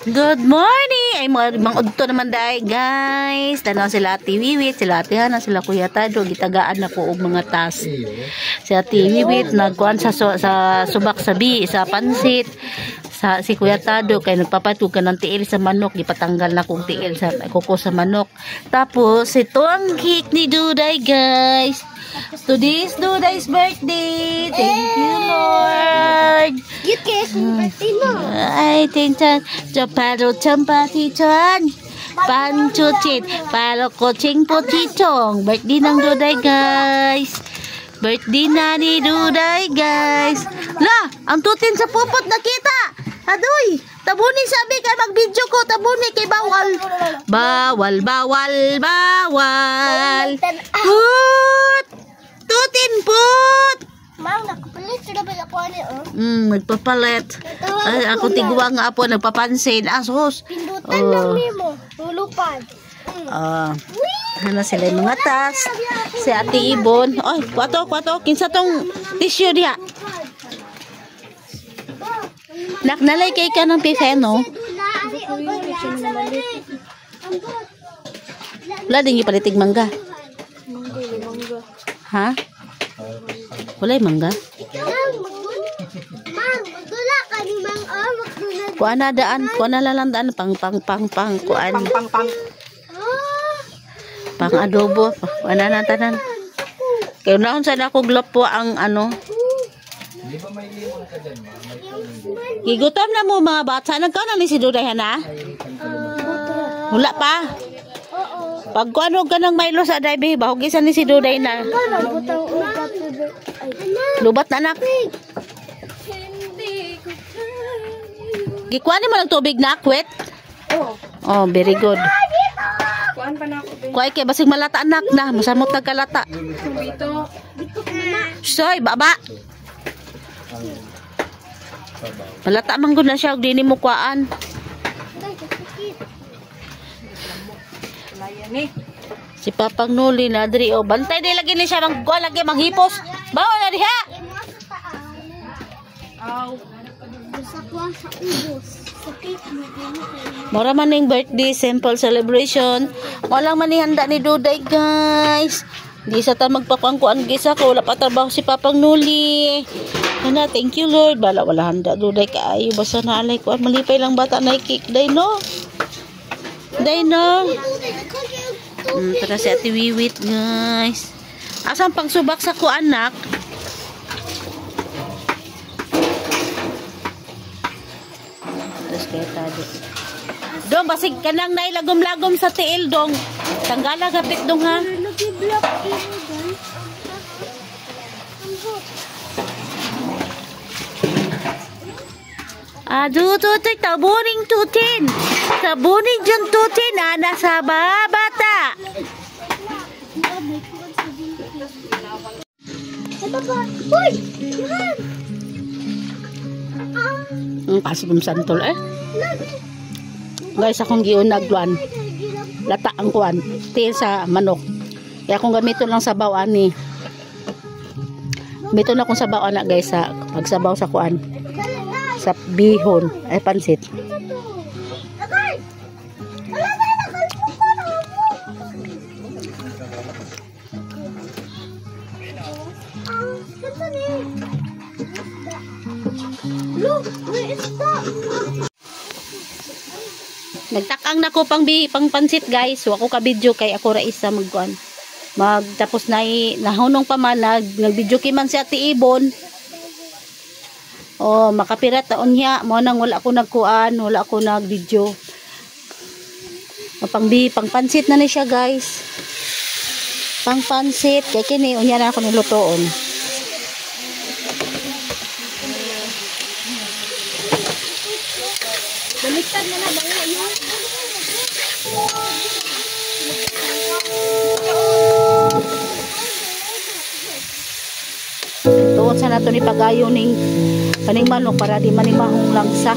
Good morning! Ay, mga udto naman dahil, guys. Tanaw sila Ate Wiwit, sila Ate Hana, sila Kuya Tado. Gitagaan na ko og mga task. Si Ate Wiwit, nagkuhan sa subak sabi, sa pansit. Si Kuya Tado, kay nagpapatug ka ng tiil sa manok. Ipatanggal na kong tiil sa kuko sa manok. Tapos, ito ang cake ni Duday, guys. Today's Duday's birthday. Thank you, Lord. You kiss birthday mo. Ay, tingnan. Chaparo champati chan. Panchuchit. Palo coaching potitong. Birthday ng Duday, guys. Birthday na ni Duday, guys. La, ang tutin sa pupot nakita. Adoy, tabuni sabi kay mag-video ko. Tabuni kay bawal. Bawal, bawal, bawal. Put! Tutin, put! Mang, nakapalit. Sila ba ako ano, oh? Nagpapalit. Ay, ako tigwa nga po, nagpapansin. Asos. Pindutan lang mo. Lulupad. Ano sila yung mga tas. Si Ate Ibon. Ay, kwato. Kinsa tong tissue diha. Naknalay kay ka ng pifeno. Wala din yung palitig mangga. Ha? Wala yung mangga? Mang, magdula ka ni Mang, oh. Magdula. Kuan na daan. Kuan na lalandaan. Pang. Kuan. Pang adobo. Kuan na tanan. Kaya naon sa ako glop po ang ano. Di ba may limon ka dyan, ma? Gigutom na mo mga bata. Nagkaon na ni si Duday, Hana? Wala pa. Pag kuano ka ng Milo sa Daibe, bahugisan ni si Duday na. Lubat na anak. Gikuha mo ng tubig na, kwet? Oh, very good. Kuan pa na ako. Kuha kay basig malata anak na. Masamot nagkalata. Dito. Soy, baba. Malata man gud na siya. Dini mo kuhaan. Si Papang Nuli na diri o bantay di lagi ni siya magkuha lagi manghipos. Bawo na diha. Aw. Sa ubos. Sa cake mo. Mura man ning birthday simple celebration. Walang manihanda ni Duday, guys. Di sa ta magpakuan-kuan gisa ko wala pa trabaho si Papang Nuli. Kana, thank you Lord. Wala handa Duday kaayo basta na alay kuan malipay lang bata na cake day no. Day no. Para si Ate Wiwit, guys. Asan pang subak sa kuan anak? Tapos kaya tadi. Dong, basig ka nang nailagom-lagom sa tiil, dong. Tanggala gapit, dong, ha? Nag-block mo, guys. Tutoy, tabuning tutin. Tabuning dyan tutin, nasa babata. Ito pa. Uy! Yan! Kasi kung santol, Guys, akong giunagluan. Lata ang kuan. Til sa manok. Kaya akong gamito lang sa bawaan ni. Gamito na akong sa bawaan na, guys, sa pagsabaw sa kuan. Sa bihon. Ay, pansit. Nagtakang na ko pang pansit, guys. So ako ka video kay ako ra isa magkuan. Magtapos na nahunong pa man nag-video kay man si Ate Ibon. Oh, makapirat taon niya. Mo nang wala ako nagkuan, wala ako nag-video. Pang pansit na ni siya, guys. Pang pansit kay kini unya na ako nilutoon. Baliktad na na ba yun? Tuon sa nato ni pagayo ning kaning manok para di manimahong langsa.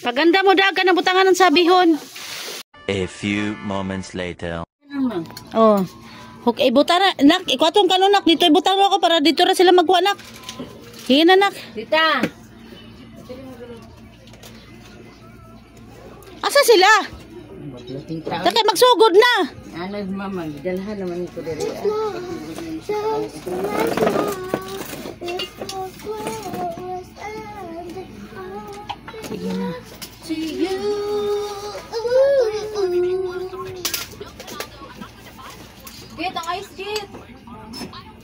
Paganda mo dagan ang butangan ng sabihon. A few moments later. Oh. Okay, ibutara. Nak, ikwatong ka nak. Dito ibutara ako para dito na sila magwa, nak. Hingin na, nak. Tita. Asa sila? Takay magsugod na. Ano mama, dalhan naman ko diri. Sige na. Get ang ice get.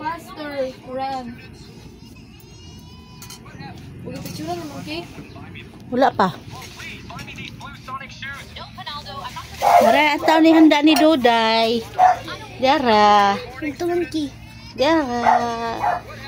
Faster, run. Uy, picture naman, okay? Wala pa. Dara, ataw ni handa ni Duday. Dara. Ito monkey. Dara.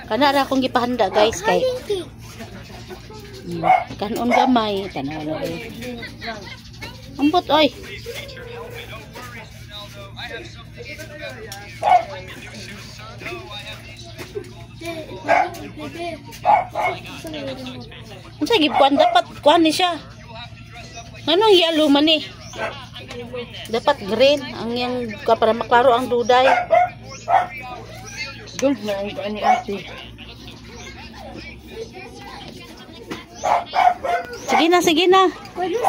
Kana ra akong gipahanda, guys, kay kanon gamay, tanaw na guys. Ambot oy. Unsa gikuan dapat kuan ni siya. Anong yellow man ni? Dapat green ang yang para maklaro ang Duday. Gold na ang kuan ni ate. Sige na, sige na.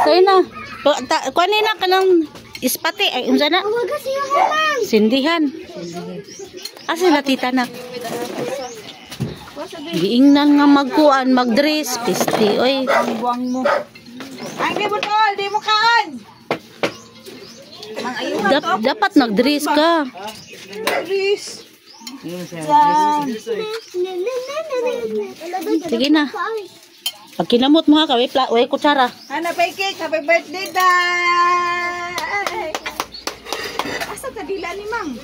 Sige na. Kuan ni na kanang ispati ay unsa na? Huwag kasi yung mamang. Sindihan. Asa na tita na? Giing na nga magkuan, magdress, pisti, oy. Ang buwang mo. Ay, di mo tol, di mo kaan. Dapat nagdress ka. Chris. Sige na. Pag kinamot mo ha, way kutsara. Ana pa cake, happy birthday day. Asa ta dila ni Mang?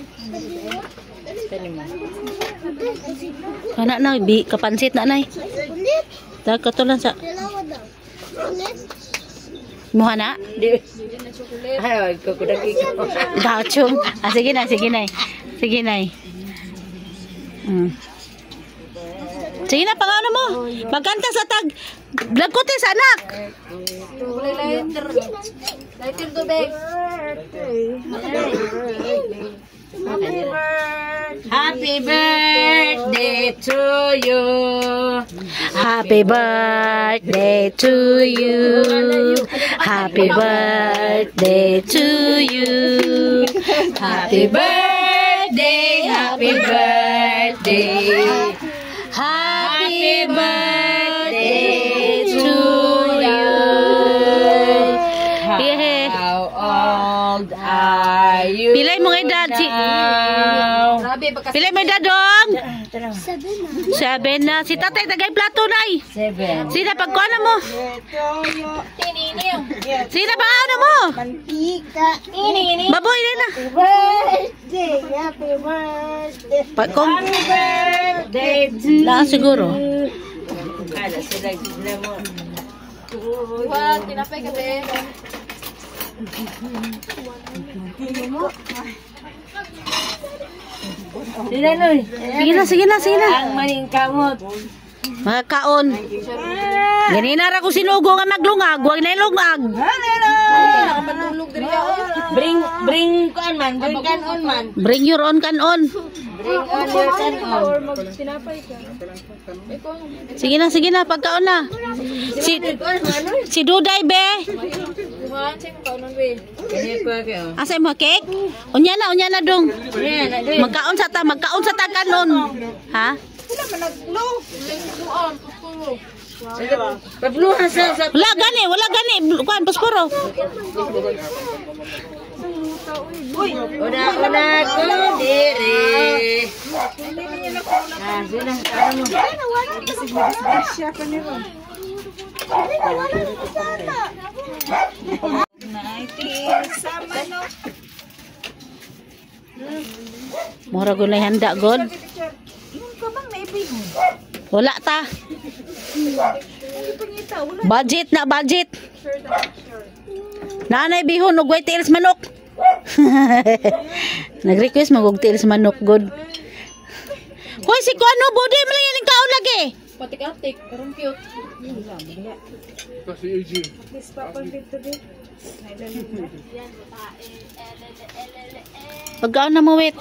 Kana na, kapansit na nay. Ulit. Katulan sa Dalawa daw. Ulit. muha na. Ay, kukudagi ko. Gachong. Sige na, sige na. Sige na. Sige na, pangano mo. Magkanta sa tag. Lagkote sa anak. Lighter to bag. Happy birthday to you. Happy birthday to you. Happy birthday to you. Happy birthday, happy birthday. Happy birthday to you. How old are you? Pilay mo nga edad si Pilay mo edad dong. 7 na. Si tatay tagay plato nay. 7. Sina pagkuana mo. Sina ba ano mo? Mantika. Baboy din na. Birthday. Happy birthday. Pagkong Birthday to lang siguro. Kala sila mo. Wow, tinapay ka be. Sila Loy. Sige na. Ang maning kamot. Mga kaon. Ganina ra ko sinugo nga maglungag. Huwag na ilungag. Nakapatulog diri ako. Bring kuan man, bring kanon man. Bring your own kanon. Bring on your kanon. Sige na. Pagkaon na. Si Duday be. Kuhan sa kanon be. Kani ko kayo. Asa mo cake? Unya na dong. Magkaon sa ta kanon. Ha? Wala man naglo. Kuan, puspuro. Pabluhan sa Wala gani. Kuan posporo. Una ko diri. Ah, sila ano mo? Siya pa nila. Mura gunay handa god. Wala ta. Budget. Nanay bihon og white tails manok. Nag-request mag og tails manok god. Hoy si kuano body man lang yung kaon lagi. Patik-atik, parang cute. Kasi AG. Pagkaan na mo, wait.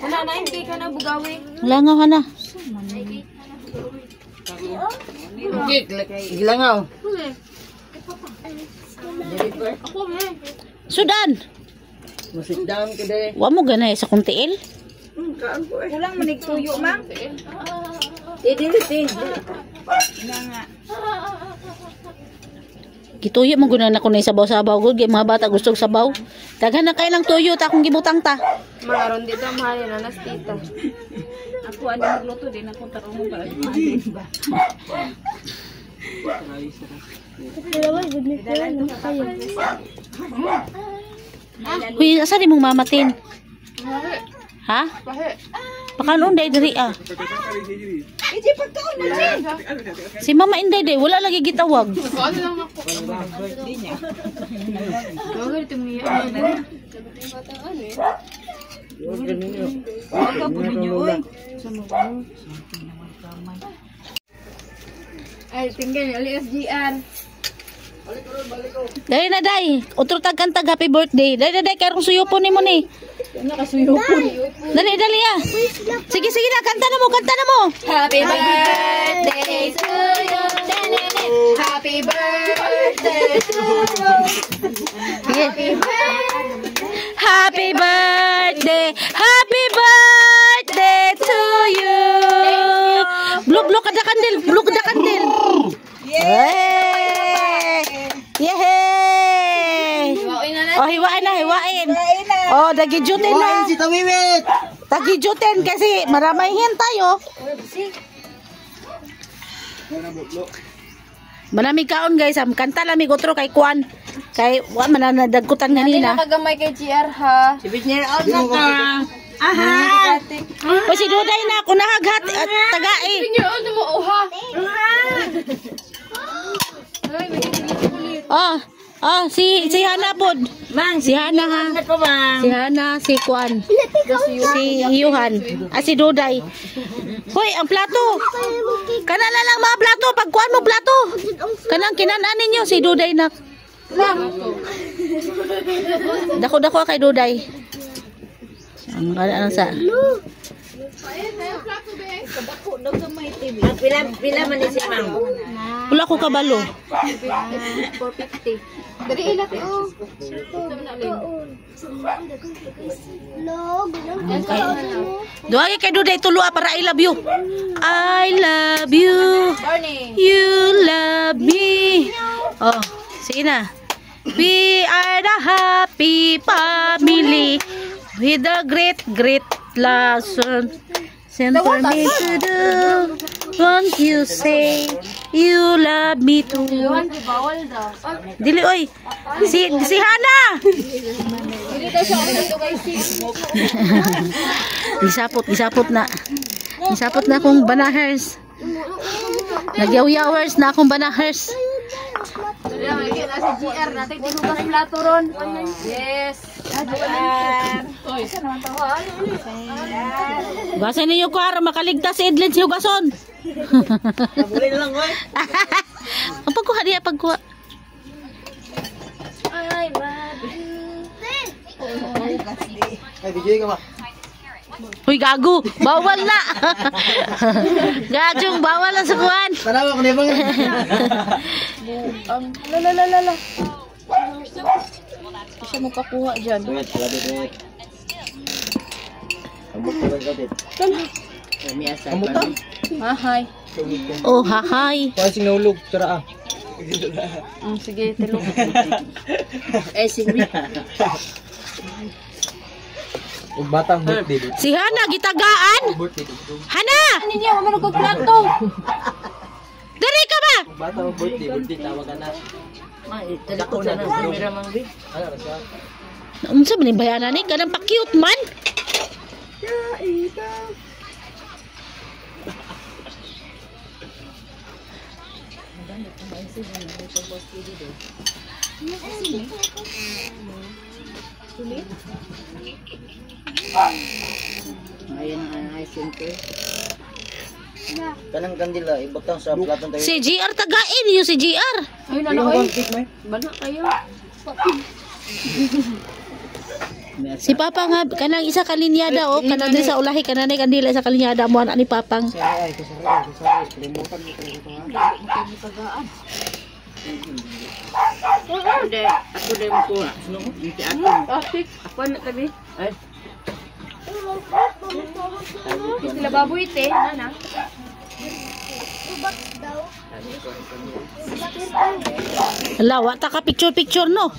Wala na yung cake na bugawi. Langaw ka na. Gilangaw. Sudan. Musik down ko deh. Wa mo ganay sa kong tiil. Kulang manig tuyo, mang. Gituyo mo guna na ko na sabaw-sabaw gud kay mga bata gusto og sabaw. Daghan na kay lang tuyo ta akong gibutang ta. Maron dito mahal na nas tita. Ako ano magluto din ako tarong ba. Kuy, asa di mong mamatin? Ha? Pakanon day diri ah. Iji pagkaon na rin. Si Mama Inday day wala lagi gitawag. Ano lang ako. Gawin ito mo yan. Ako po ninyo, oy. Ay, tingnan niyo, SGR. Dali na day. Otro tag kantag happy birthday. Dali na day karong suyupon nimo ni. Dali dali ah. Sige sige na kanta na mo, kanta na mo. Happy birthday to you. Happy birthday to you. Sige. Happy birthday. Happy birthday to you. Blok kada kandil, blok kada kandil. Yehey! Oh, hiwain na, hiwain. Oh, dagijutin na. Si Tawiwit. Dagijutin kasi maramahin tayo. Manami kaon guys, kanta lamig otro kay Kwan. Kay wa mananadagkutan ganina. Kagamay kay GR ha. Sibit niya on na ka. Aha. O si Duday na ako nahaghat at tagai. Tingnan ano mo oha. Oh, si Hana pod. Mang, Si Hana ha. ko mang. Si Hana, si Kwan. Si Yuhan. Si Duday. Hoy, ang plato. Kana na lang mga plato. Pagkuhan mo plato. Kanang kinanaan ninyo si Duday na. Dako-dako kay Duday. Ang ano sa. Pila man ni si Mang. Wala ko kabalo. 450. Dari ilat oh. Doa kay Duday tulo para I love you. I love you. Barney. You love me. Oh, sige na. We are the happy family with a great lesson. Send for me to do. Won't you say you love me too? Yuhan di bawal daw. Dili oy. Si Hana. Dili daw siya dito guys. Gisapot na. Gisapot na akong banahers. Nagyaw-yawers na akong banahers. Dili ang ikita si GR natin tinugas plato ron. Yes. Oy, sana man tawa. Hugasan ninyo ko ara makaligtas si Edlin si Hugason. Buli na lang, oy. Ang pagkuha diya pagkuha. Ay, baby. Ay, bigay ka ba? Uy, gago. Bawal na. Gajong, bawal na sa kuhan. Tanawa ko na bang. Lala. Siya makakuha dyan. Wait. Ambot ko lang kapit. Ambot ta? Mahay. Oh, hahay. Kaya sing naulog, tara ah. Sige, tilo. Sige. Ug batang birthday. Si Hana, gitagaan. Hana! Ano niya? Wala ko plato. Dali ka ba? Batang birthday tawagan na. Dako na na, camera mang bi. Ano ra siya? Unsa man bayanan ni kanang pa-cute man? Ayan ang ice cream. Kanang kandila, ibutang sa plato tayo. Si GR tagain niyo si GR. Ayun, ano, oy. Bana kayo. Si Papa nga kanang isa kalinyada o kanang diri sa ulahi kanang kandila sa kalinyada mo anak ni Papang. Ay, kusari. Kalimutan mo ito. Hindi, ako din ko. Plastic. Ako na tabi. Ay. Sila baboy te, nana. Lawa ta ka picture no.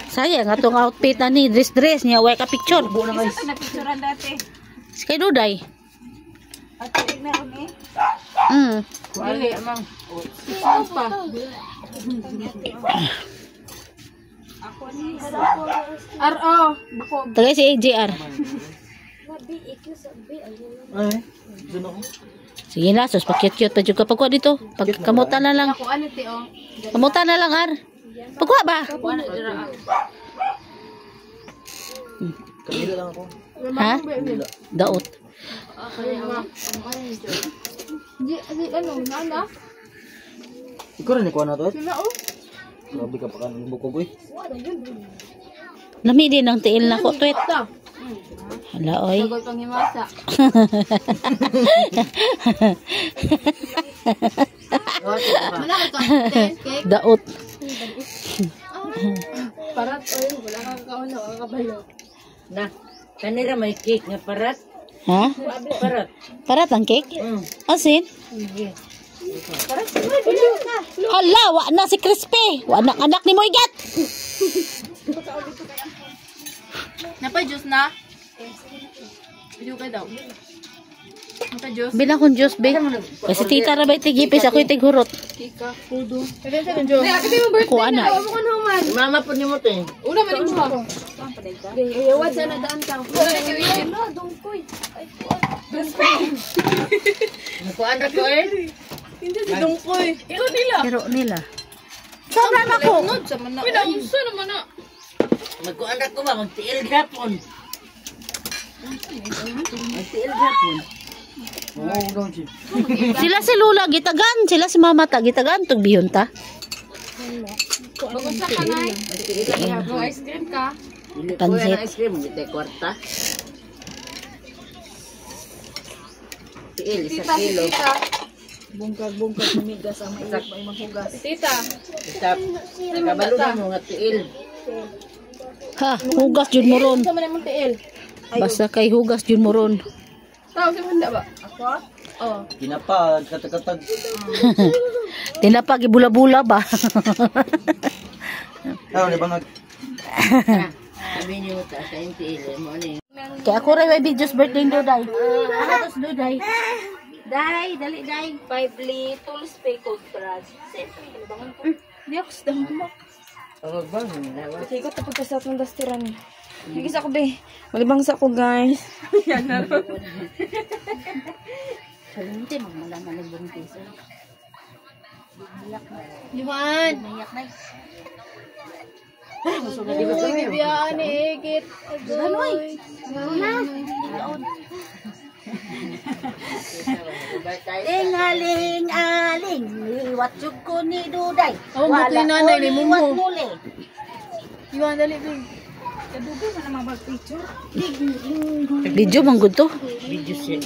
Sayang atong outfit na ni dress niya way ka picture. Isa na picturean dati. Si kay Duday. At tuig na ron eh. Dili, amang. Saan pa? Ako ni RO. Bako. Tagay si GR. Ay, doon ako. Sige na, sus pa-cute pa juga pagkuha dito. Pagkamutan na lang. Ako ano te oh. Kamutan na lang ar. Pagkuha ba? Wala dira. Kanila lang ako. Ha? Daot. Di ano, nana. Ikaw rin ikuha na to eh. Sila oh. Grabe ka pa ka ng bukog eh. Lami din ang tiil na ko tweet. Ta. Hala oy. Sagot pang himasa. Malaki ka. Cake. Daot. Parat oy, wala kang kauna, kabalo. Na, kanila may cake nga parat. Ha? Parat. Parat ang cake? Asin? Hala, wa na si Crispy. Wa na anak ni Moigat. Napa juice na? Video ka daw. Napa juice? Bila kong juice, be. Kasi tita ra ba tigipis ako tigurot. Kika, kudo. Kaya sa juice. Ay, kasi mo birthday Kuha na. Ako ko naman. Mama po ni mo to eh. Una man mo ako. Ayaw sa nadaan ka. Nakuhaan na ko eh. Hindi si Dongkoy. Ikaw nila. Pero nila. Sobra na ko. Nod sa mana. Pinauso naman na. Magkuhaan na ko ba? Magtiil gapon. Magtiil gapon. Oo, daw siya. Sila si Lula gitagan, sila si Mama ta gitagan tug bihon ta. Bagod sa kanay. Go ice cream ka. Dili ko Pansit. yan ice cream. Dito kwarta. Tiil, isa Tita, si kilo. tita. bungkag humigas ang may maghugas. Si tita. Isa, kabalo na mo nga tiil. Ha, hugas jud mo ron. Sa man imong tiil. Basta kay hugas jud mo ron. Tao si Munda ba? Ako? Oh. Kinapa, katakatag. Tinapag ibula-bula ba? Ano ba nag... Sabi niyo, taas yung tiil. Mo ano yun? Kaya ako rin may videos birthday do day. Ano tos do day? Day, dali day. 5 little speckled crabs. Siyempre, kalabangan ko. Diaks damo. Ano ba? Sige ko tapos sa atong dastiran. Higis ako be. Malibang sa ako guys. Yan na ro. Kalimti magmalaman ng buong piso. Liwan. Nayak na. Uy, bibiyaan eh. Git. Agoy. Tingaling-aling, liwat jud ko ni Duday. Oh, buti nanay ni Mumu. muli. Liwan dali be. Kadugo man ang mga picture. Video man gud to. Video siya.